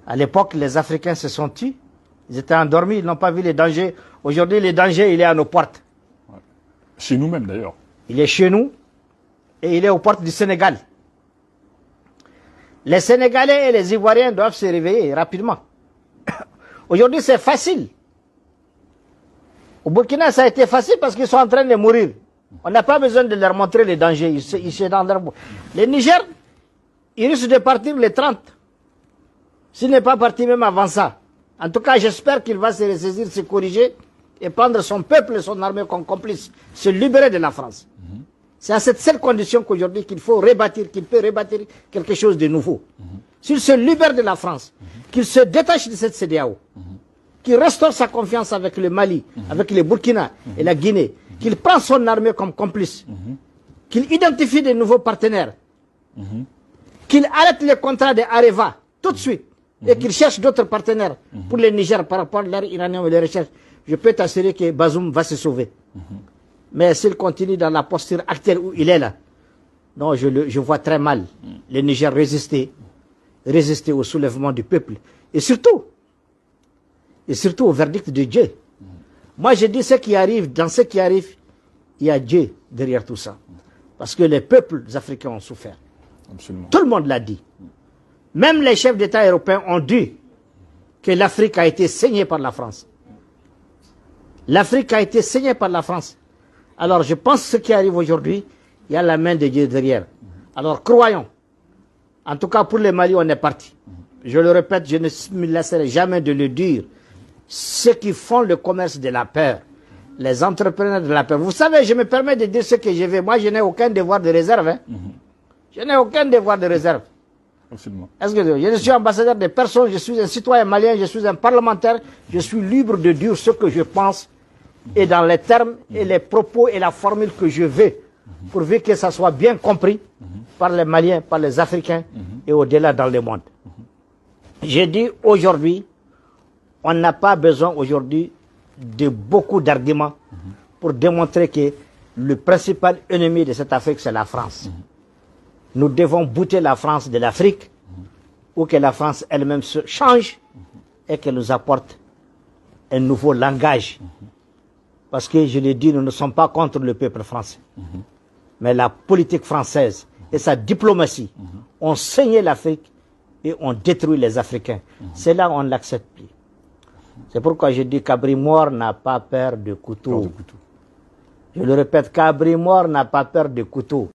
À l'époque, les Africains se sont tus. Ils étaient endormis, ils n'ont pas vu les dangers. Aujourd'hui, le danger, il est à nos portes. Ouais. Chez nous-mêmes, d'ailleurs. Il est chez nous et il est aux portes du Sénégal. Les Sénégalais et les Ivoiriens doivent se réveiller rapidement. Aujourd'hui, c'est facile. Au Burkina, ça a été facile parce qu'ils sont en train de mourir. On n'a pas besoin de leur montrer les dangers. Ils sont dans leur... Les Niger, ils risquent de partir les 30. S'il n'est pas parti même avant ça. En tout cas, j'espère qu'il va se ressaisir, se corriger et prendre son peuple et son armée comme complice. Se libérer de la France. C'est à cette seule condition qu'aujourd'hui qu'il faut rebâtir, qu'il peut rebâtir quelque chose de nouveau. S'il se libère de la France, qu'il se détache de cette CEDEAO, qu'il restaure sa confiance avec le Mali, avec le Burkina et la Guinée, qu'il prend son armée comme complice, qu'il identifie de nouveaux partenaires, qu'il arrête les contrats de Areva tout de suite et qu'il cherche d'autres partenaires pour le Niger par rapport à l'air iranien et les recherches. Je peux t'assurer que Bazoum va se sauver. Mais s'il continue dans la posture actuelle où il est là, non, je vois très mal le Niger résister au soulèvement du peuple. Et surtout au verdict de Dieu. Moi, je dis ce qui arrive, dans ce qui arrive, il y a Dieu derrière tout ça. Parce que les peuples africains ont souffert. Absolument. Tout le monde l'a dit. Même les chefs d'État européens ont dit que l'Afrique a été saignée par la France. L'Afrique a été saignée par la France. Alors je pense que ce qui arrive aujourd'hui, il y a la main de Dieu derrière. Alors croyons. En tout cas pour le Mali, on est parti. Je le répète, je ne me laisserai jamais de le dire. Ceux qui font le commerce de la peur, les entrepreneurs de la peur. Vous savez, je me permets de dire ce que je veux. Moi, je n'ai aucun devoir de réserve. Hein. Je n'ai aucun devoir de réserve. Absolument. Est-ce que je suis ambassadeur de personne, je suis un citoyen malien, je suis un parlementaire, je suis libre de dire ce que je pense et dans les termes et les propos et la formule que je veux, pourvu que ça soit bien compris par les Maliens, par les Africains et au-delà dans le monde. J'ai dit aujourd'hui, on n'a pas besoin aujourd'hui de beaucoup d'arguments pour démontrer que le principal ennemi de cette Afrique, c'est la France. Nous devons bouter la France de l'Afrique ou que la France elle-même se change et qu'elle nous apporte un nouveau langage. Parce que, je l'ai dit, nous ne sommes pas contre le peuple français. Mais la politique française et sa diplomatie ont saigné l'Afrique et ont détruit les Africains. C'est là où on ne l'accepte plus. C'est pourquoi je dis qu'Abri Mort n'a pas peur de couteau. Je le répète, qu'Abri Mort n'a pas peur de couteau.